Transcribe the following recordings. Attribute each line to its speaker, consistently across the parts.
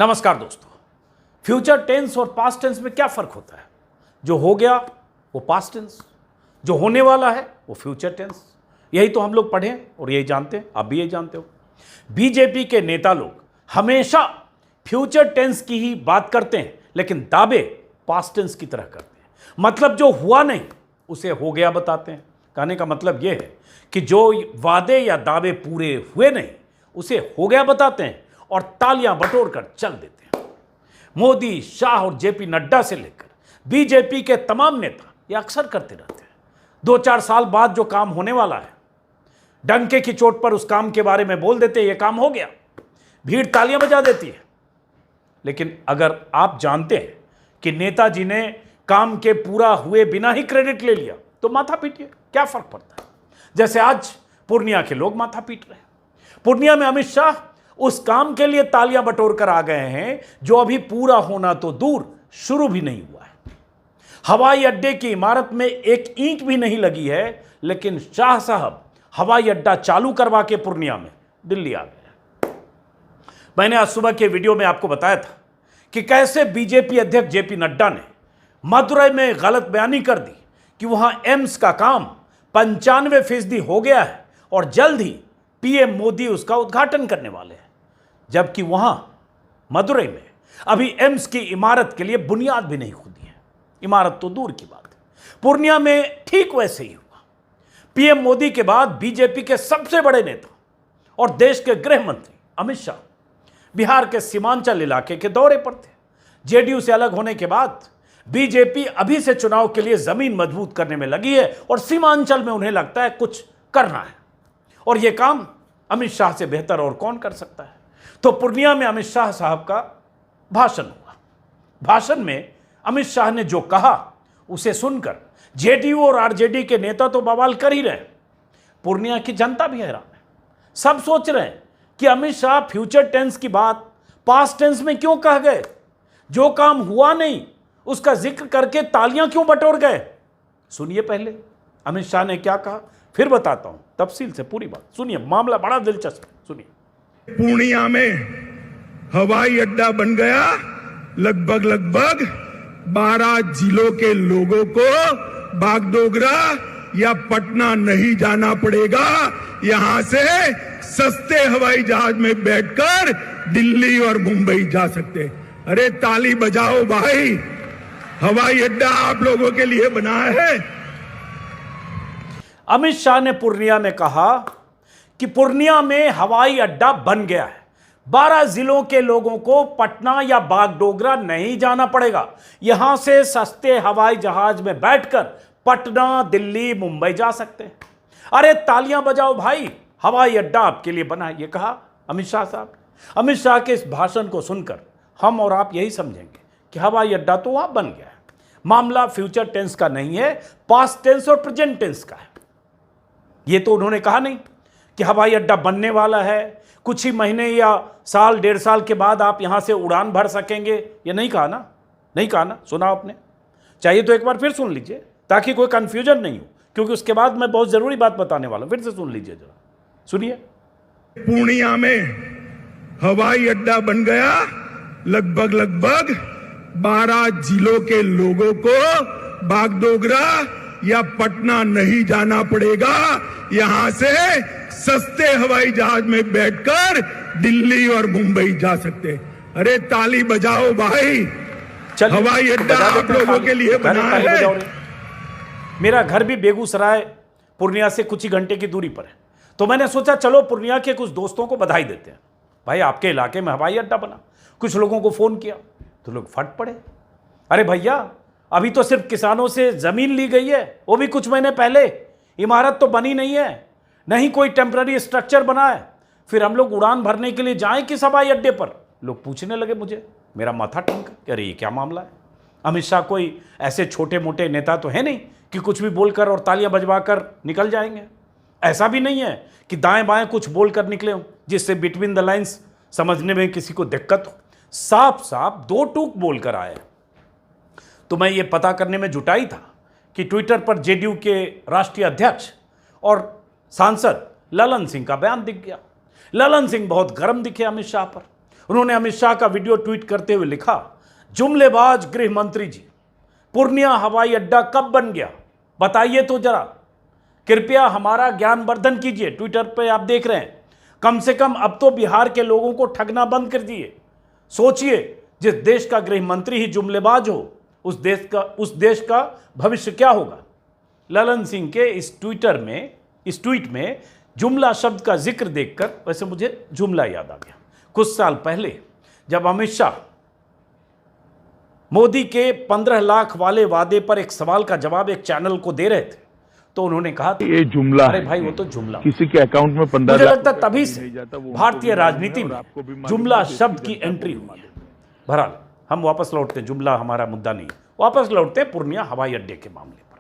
Speaker 1: नमस्कार दोस्तों। Future tense और पास्ट टेंस में क्या फर्क होता है? जो हो गया वो पास्ट टेंस, जो होने वाला है वो फ्यूचर टेंस। यही तो हम लोग पढ़े और यही जानते हैं, आप भी यही जानते हो। बीजेपी के नेता लोग हमेशा फ्यूचर टेंस की ही बात करते हैं, लेकिन दावे पास्ट टेंस की तरह करते हैं। मतलब जो हुआ नहीं उसे हो गया बताते हैं। कहने का मतलब यह है कि जो वादे या दावे पूरे हुए नहीं उसे हो गया बताते हैं और तालियां बटोर कर चल देते हैं। मोदी, शाह और जेपी नड्डा से लेकर बीजेपी के तमाम नेता ये अक्सर करते रहते हैं। 2-4 साल बाद जो काम होने वाला है, डंके की चोट पर उस काम के बारे में बोल देते हैं, ये काम हो गया, भीड़ तालियां बजा देती है। लेकिन अगर आप जानते हैं कि नेताजी ने काम के पूरा हुए बिना ही क्रेडिट ले लिया तो माथा पीटिए, क्या फर्क पड़ता है। जैसे आज पूर्णिया के लोग माथा पीट रहे हैं। पूर्णिया में अमित शाह उस काम के लिए तालियां बटोर कर आ गए हैं जो अभी पूरा होना तो दूर, शुरू भी नहीं हुआ है। हवाई अड्डे की इमारत में एक ईंट भी नहीं लगी है, लेकिन शाह साहब हवाई अड्डा चालू करवा के पूर्णिया में दिल्ली आ गए। मैंने आज सुबह के वीडियो में आपको बताया था कि कैसे बीजेपी अध्यक्ष जेपी नड्डा ने मदुरई में गलत बयानी कर दी कि वहां एम्स का काम 95% हो गया है और जल्द ही पीएम मोदी उसका उद्घाटन करने वाले हैं, जबकि वहां मदुरई में अभी एम्स की इमारत के लिए बुनियाद भी नहीं खुदी है। इमारत तो दूर की बात है। पूर्णिया में ठीक वैसे ही हुआ। पीएम मोदी के बाद बीजेपी के सबसे बड़े नेता और देश के गृह मंत्री अमित शाह बिहार के सीमांचल इलाके के दौरे पर थे। जेडीयू से अलग होने के बाद बीजेपी अभी से चुनाव के लिए जमीन मजबूत करने में लगी है और सीमांचल में उन्हें लगता है कुछ करना है, और यह काम अमित शाह से बेहतर और कौन कर सकता है। तो पूर्णिया में अमित शाह साहब का भाषण हुआ। भाषण में अमित शाह ने जो कहा उसे सुनकर जेडीयू और आरजेडी के नेता तो बवाल कर ही रहे हैं। पूर्णिया की जनता भी हैरान है। सब सोच रहे हैं कि अमित शाह फ्यूचर टेंस की बात पास्ट टेंस में क्यों कह गए। जो काम हुआ नहीं उसका जिक्र करके तालियां क्यों बटोर गए। सुनिए पहले अमित शाह ने क्या कहा, फिर बताता हूं तफसील से पूरी बात। सुनिए, मामला बड़ा दिलचस्प है, सुनिए।
Speaker 2: पूर्णिया में हवाई अड्डा बन गया। लगभग 12 जिलों के लोगों को बागडोगरा या पटना नहीं जाना पड़ेगा। यहां से सस्ते हवाई जहाज में बैठकर दिल्ली और मुंबई जा सकते। अरे ताली बजाओ भाई, हवाई अड्डा आप लोगों के लिए बना है।
Speaker 1: अमित शाह ने पूर्णिया में कहा कि पूर्णिया में हवाई अड्डा बन गया है। 12 जिलों के लोगों को पटना या बागडोगरा नहीं जाना पड़ेगा। यहां से सस्ते हवाई जहाज में बैठकर पटना, दिल्ली, मुंबई जा सकते हैं। अरे तालियां बजाओ भाई, हवाई अड्डा आपके लिए बना है, ये कहा अमित शाह साहब। अमित शाह के इस भाषण को सुनकर हम और आप यही समझेंगे कि हवाई अड्डा तो वहां बन गया है। मामला फ्यूचर टेंस का नहीं है, पास्ट टेंस और प्रेजेंट टेंस का है। ये तो उन्होंने कहा नहीं कि हवाई अड्डा बनने वाला है, कुछ ही महीने या साल 1.5 साल के बाद आप यहां से उड़ान भर सकेंगे। ये नहीं कहा ना, नहीं कहा ना। सुना आपने? चाहिए तो एक बार फिर सुन लीजिए ताकि कोई कंफ्यूजन नहीं हो, क्योंकि उसके बाद मैं बहुत जरूरी बात बताने वाला हूं। फिर से सुन लीजिए जरा, सुनिए।
Speaker 2: पूर्णिया में हवाई अड्डा बन गया। लगभग 12 जिलों के लोगों को बागडोगरा या पटना नहीं जाना पड़ेगा। यहां से सस्ते हवाई जहाज में बैठकर दिल्ली और मुंबई जा सकते। अरे ताली बजाओ भाई, हवाई अड्डा आप लोगों के लिए बना है।
Speaker 1: मेरा घर भी बेगूसराय पूर्णिया से कुछ ही घंटे की दूरी पर है, तो मैंने सोचा चलो पूर्णिया के कुछ दोस्तों को बधाई देते हैं। भाई आपके इलाके में हवाई अड्डा बना। कुछ लोगों को फोन किया तो लोग फट पड़े। अरे भैया, अभी तो सिर्फ किसानों से जमीन ली गई है, वो भी कुछ महीने पहले। इमारत तो बनी नहीं है, नहीं कोई टेम्पररी स्ट्रक्चर बना है। फिर हम लोग उड़ान भरने के लिए जाएं किस हवाई अड्डे पर। लोग पूछने लगे मुझे, मेरा माथा ठनका कि अरे ये क्या मामला है। अमित शाह कोई ऐसे छोटे मोटे नेता तो है नहीं कि कुछ भी बोलकर और तालियां बजवाकर निकल जाएंगे। ऐसा भी नहीं है कि दाएं बाएं कुछ बोलकर निकले हों जिससे बिटवीन द लाइंस समझने में किसी को दिक्कत हो। साफ साफ 2 टूक बोलकर आए। तो मैं ये पता करने में जुटाई था कि ट्विटर पर जेडीयू के राष्ट्रीय अध्यक्ष और सांसद ललन सिंह का बयान दिख गया। ललन सिंह बहुत गर्म दिखे अमित शाह पर। उन्होंने अमित शाह का वीडियो ट्वीट करते हुए लिखा, जुमलेबाज गृह मंत्री जी, पूर्णिया हवाई अड्डा कब बन गया बताइए तो जरा, कृपया हमारा ज्ञानवर्धन कीजिए। ट्विटर पे आप देख रहे हैं, कम से कम अब तो बिहार के लोगों को ठगना बंद कर दिए। सोचिए, जिस देश का गृह मंत्री ही जुमलेबाज हो, उस देश का भविष्य क्या होगा। ललन सिंह के इस ट्वीट में जुमला शब्द का जिक्र देखकर वैसे मुझे जुमला याद आ गया। कुछ साल पहले जब अमित शाह मोदी के 15 लाख वाले वादे पर एक सवाल का जवाब एक चैनल को दे रहे थे, तो उन्होंने कहा था,
Speaker 3: ये जुमला
Speaker 1: अरे भाई वो तो जुमला,
Speaker 3: किसी के अकाउंट में 15
Speaker 1: मुझे
Speaker 3: लाख
Speaker 1: लगता है तभी से भारतीय राजनीति में जुमला शब्द की एंट्री हुई है। बहरहाल हम वापस लौटते हैं, जुमला हमारा मुद्दा नहीं, वापस लौटते हैं पूर्णिया हवाई अड्डे के मामले पर।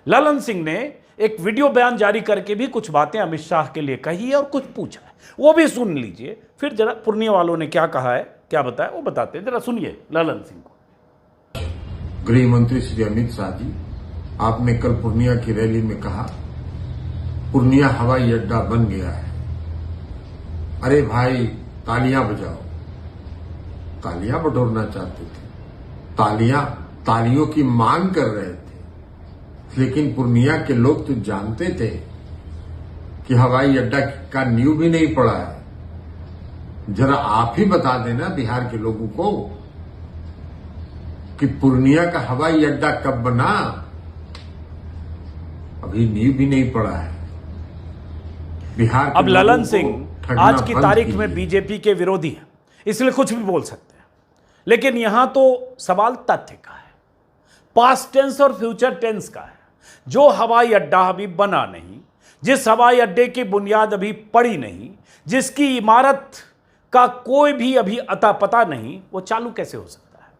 Speaker 1: ललन सिंह ने एक वीडियो बयान जारी करके भी कुछ बातें अमित शाह के लिए कही है और कुछ पूछा है, वो भी सुन लीजिए। फिर जरा पूर्णिया वालों ने क्या कहा है, क्या बताया, वो बताते हैं, जरा सुनिए ललन सिंह को।
Speaker 4: गृह मंत्री श्री अमित शाह जी, आपने कल पूर्णिया की रैली में कहा पूर्णिया हवाई अड्डा बन गया है। अरे भाई, तालियां बजाओ। तालियां बटोरना चाहते थे, तालियों की मांग कर रहे थे, लेकिन पूर्णिया के लोग तो जानते थे कि हवाई अड्डा का नींव भी नहीं पड़ा है। जरा आप ही बता देना बिहार के लोगों को कि पूर्णिया का हवाई अड्डा कब बना। अभी नींव भी नहीं पड़ा है। बिहार
Speaker 1: अब ललन सिंह आज की तारीख में बीजेपी के विरोधी हैं, इसलिए कुछ भी बोल सकते हैं, लेकिन यहां तो सवाल तथ्य का है, पास्ट टेंस और फ्यूचर टेंस का है। जो हवाई अड्डा अभी बना नहीं, जिस हवाई अड्डे की बुनियाद अभी पड़ी नहीं, जिसकी इमारत का कोई भी अभी अता पता नहीं, वो चालू कैसे हो सकता है।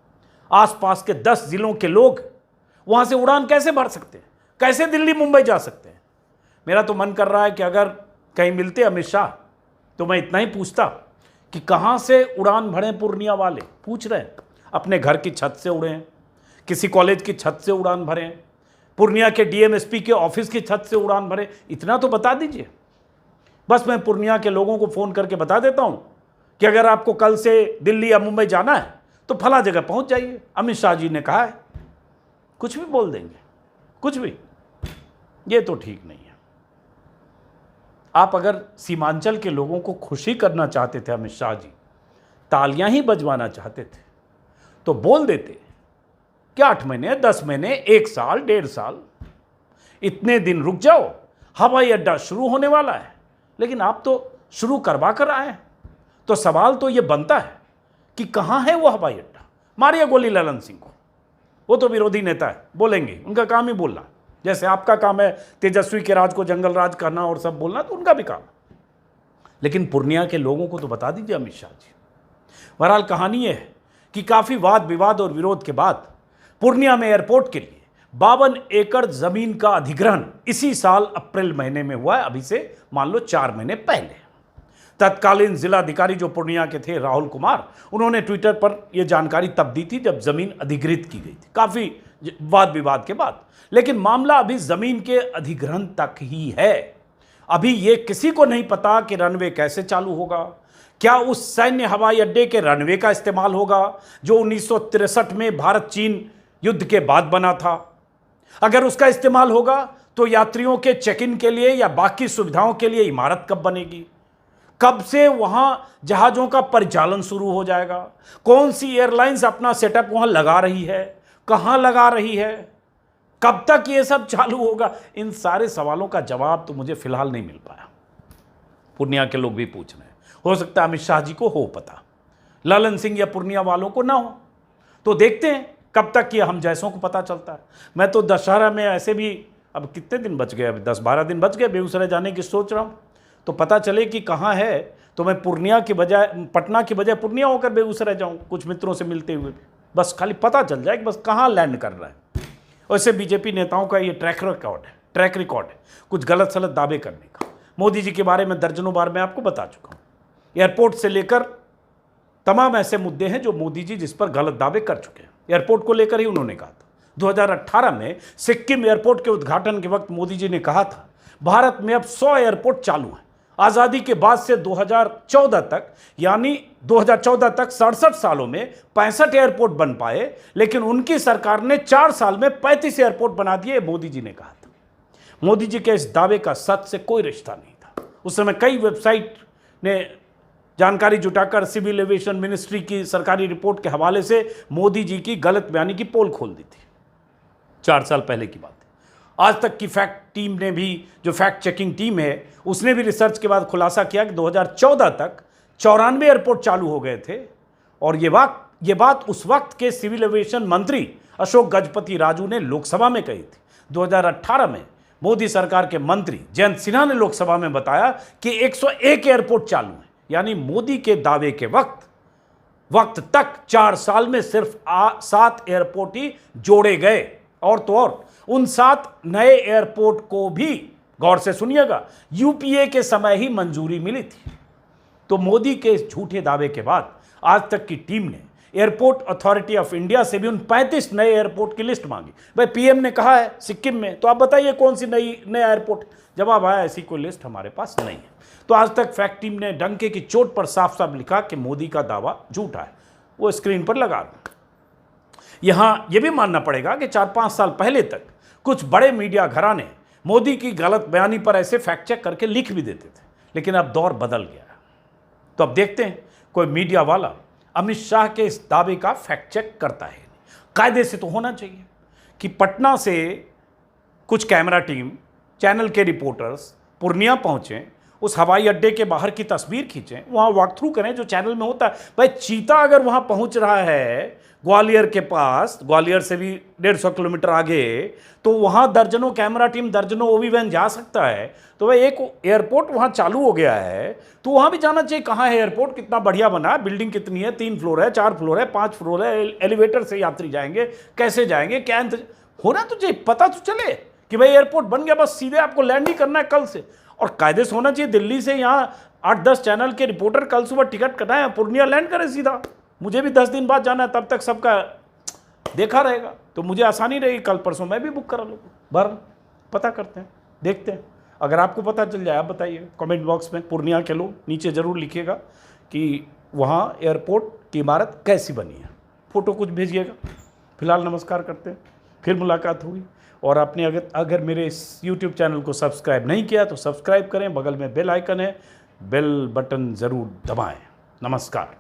Speaker 1: आसपास के 10 जिलों के लोग वहां से उड़ान कैसे भर सकते हैं, कैसे दिल्ली मुंबई जा सकते हैं। मेरा तो मन कर रहा है कि अगर कहीं मिलते अमित शाह तो मैं इतना ही पूछता कि कहां से उड़ान भरे पूर्णिया वाले। पूछ रहे हैं, अपने घर की छत से उड़े हैं, किसी कॉलेज की छत से उड़ान भरे हैं, पूर्णिया के डीएमएसपी के ऑफिस की छत से उड़ान भरे, इतना तो बता दीजिए। बस मैं पूर्णिया के लोगों को फ़ोन करके बता देता हूं कि अगर आपको कल से दिल्ली या मुंबई जाना है तो फला जगह पहुंच जाइए, अमित शाह जी ने कहा है। कुछ भी बोल देंगे, कुछ भी। ये तो ठीक नहीं है। आप अगर सीमांचल के लोगों को खुशी करना चाहते थे अमित शाह जी, तालियां ही बजवाना चाहते थे, तो बोल देते कि 8 महीने, 10 महीने, 1 साल, 1.5 साल, इतने दिन रुक जाओ, हवाई अड्डा शुरू होने वाला है। लेकिन आप तो शुरू करवा कर आए हैं। तो सवाल तो ये बनता है कि कहां है वो हवाई अड्डा। मारिए गोली ललन सिंह को, वो तो विरोधी नेता है, बोलेंगे, उनका काम ही बोलना। जैसे आपका काम है तेजस्वी के राज को जंगल राज करना और सब बोलना, तो उनका भी काम है। लेकिन पूर्णिया के लोगों को तो बता दीजिए अमित शाह जी। बहरहाल कहानी यह है कि काफ़ी वाद विवाद और विरोध के बाद पूर्णिया में एयरपोर्ट के लिए 52 एकड़ जमीन का अधिग्रहण इसी साल अप्रैल महीने में हुआ है, अभी से मान लो 4 महीने पहले। तत्कालीन जिलाधिकारी जो पूर्णिया के थे, राहुल कुमार, उन्होंने ट्विटर पर यह जानकारी तब दी थी जब जमीन अधिग्रहित की गई थी, काफ़ी वाद विवाद के बाद। लेकिन मामला अभी जमीन के अधिग्रहण तक ही है। अभी यह किसी को नहीं पता कि रनवे कैसे चालू होगा, क्या उस सैन्य हवाई अड्डे के रनवे का इस्तेमाल होगा जो 1963 में भारत चीन युद्ध के बाद बना था। अगर उसका इस्तेमाल होगा तो यात्रियों के चेक इन के लिए या बाकी सुविधाओं के लिए इमारत कब बनेगी, कब से वहां जहाजों का परिचालन शुरू हो जाएगा, कौन सी एयरलाइंस अपना सेटअप वहां लगा रही है, कहां लगा रही है, कब तक ये सब चालू होगा। इन सारे सवालों का जवाब तो मुझे फिलहाल नहीं मिल पाया। पूर्णिया के लोग भी पूछ रहे हैं, हो सकता है अमित शाह जी को हो पता, ललन सिंह या पूर्णिया वालों को ना हो। तो देखते हैं कब तक ये हम जैसों को पता चलता है। मैं तो दशहरा में ऐसे भी, अब कितने दिन बच गए, अभी 10-12 दिन बच गए बेगूसराय जाने की सोच रहा हूँ, तो पता चले कि कहाँ है तो मैं पूर्णिया की बजाय, पटना की बजाय पूर्णिया होकर बेगूसराय जाऊँ, कुछ मित्रों से मिलते हुए, बस खाली पता चल जाए कि बस कहाँ लैंड कर रहा है। वैसे बीजेपी नेताओं का ये ट्रैक रिकॉर्ड है कुछ गलत सलत दावे करने का। मोदी जी के बारे में दर्जनों बार मैं आपको बता चुका हूँ। एयरपोर्ट से लेकर तमाम ऐसे मुद्दे हैं जो मोदी जी जिस पर गलत दावे कर चुके हैं। एयरपोर्ट को लेकर ही उन्होंने कहा था 2018 में सिक्किम एयरपोर्ट के उद्घाटन के वक्त मोदी जी ने कहा था भारत में अब 100 एयरपोर्ट चालू हैं। आज़ादी के बाद से 2014 तक, यानी 2014 तक 67 सालों में 65 एयरपोर्ट बन पाए, लेकिन उनकी सरकार ने 4 साल में 35 एयरपोर्ट बना दिए, मोदी जी ने कहा था। मोदी जी के इस दावे का सच से कोई रिश्ता नहीं था। उस समय कई वेबसाइट ने जानकारी जुटाकर सिविल एविएशन मिनिस्ट्री की सरकारी रिपोर्ट के हवाले से मोदी जी की गलत बयानी की पोल खोल दी थी। 4 साल पहले की बात है। आज तक की फैक्ट टीम ने भी, जो फैक्ट चेकिंग टीम है, उसने भी रिसर्च के बाद खुलासा किया कि 2014 तक 94 एयरपोर्ट चालू हो गए थे। और ये बात उस वक्त के सिविल एविएशन मंत्री अशोक गजपति राजू ने लोकसभा में कही थी। 2018 में मोदी सरकार के मंत्री जयंत सिन्हा ने लोकसभा में बताया कि 101 एयरपोर्ट चालू हैं। यानी मोदी के दावे के वक्त तक 4 साल में सिर्फ 7 एयरपोर्ट ही जोड़े गए। और तो और उन 7 नए एयरपोर्ट को भी, गौर से सुनिएगा, यूपीए के समय ही मंजूरी मिली थी। तो मोदी के इस झूठे दावे के बाद आज तक की टीम ने एयरपोर्ट अथॉरिटी ऑफ इंडिया से भी उन 35 नए एयरपोर्ट की लिस्ट मांगी। भाई पीएम ने कहा है सिक्किम में, तो आप बताइए कौन सी नया एयरपोर्ट? जवाब आया ऐसी कोई लिस्ट हमारे पास नहीं है। तो आज तक फैक्ट टीम ने डंके की चोट पर साफ साफ लिखा कि मोदी का दावा झूठा है। वो स्क्रीन पर लगा दूं। यहां यह भी मानना पड़ेगा कि 4-5 साल पहले तक कुछ बड़े मीडिया घराने मोदी की गलत बयानी पर ऐसे फैक्ट चेक करके लिख भी देते थे, लेकिन अब दौर बदल गया। तो अब देखते हैं कोई मीडिया वाला अमित शाह के इस दावे का फैक्ट चेक करता है। कायदे से तो होना चाहिए कि पटना से कुछ कैमरा टीम, चैनल के रिपोर्टर्स पूर्णिया पहुंचें, उस हवाई अड्डे के बाहर की तस्वीर खींचें, वहाँ वॉक थ्रू करें जो चैनल में होता है। भाई चीता अगर वहाँ पहुँच रहा है ग्वालियर के पास, ग्वालियर से भी 150 किलोमीटर आगे, तो वहाँ दर्जनों कैमरा टीम, दर्जनों ओवी वैन जा सकता है। तो भाई एक एयरपोर्ट वहाँ चालू हो गया है, तो वहाँ भी जाना चाहिए कहाँ है एयरपोर्ट, कितना बढ़िया बना है, बिल्डिंग कितनी है, 3 फ्लोर है, 4 फ्लोर है, 5 फ्लोर है, एलिवेटर से यात्री जाएंगे, कैसे जाएंगे, क्या होना तो चाहिए, पता तो चले कि भाई एयरपोर्ट बन गया, बस सीधे आपको लैंड ही करना है कल से। और कायदे से होना चाहिए, दिल्ली से यहाँ 8-10 चैनल के रिपोर्टर कल सुबह टिकट कटाएं, पूर्णिया लैंड करें सीधा। मुझे भी 10 दिन बाद जाना है, तब तक सबका देखा रहेगा, तो मुझे आसानी रहेगी। कल परसों मैं भी बुक करा लूँगा। बहरहाल पता करते हैं, देखते हैं। अगर आपको पता चल जाए आप बताइए कमेंट बॉक्स में, पूर्णिया के लोग नीचे ज़रूर लिखिएगा कि वहाँ एयरपोर्ट की इमारत कैसी बनी है, फ़ोटो कुछ भेजिएगा। फिलहाल नमस्कार करते हैं, फिर मुलाकात होगी। और आपने अगर मेरे इस YouTube चैनल को सब्सक्राइब नहीं किया तो सब्सक्राइब करें, बगल में बेल आइकन है, बेल बटन ज़रूर दबाएं। नमस्कार।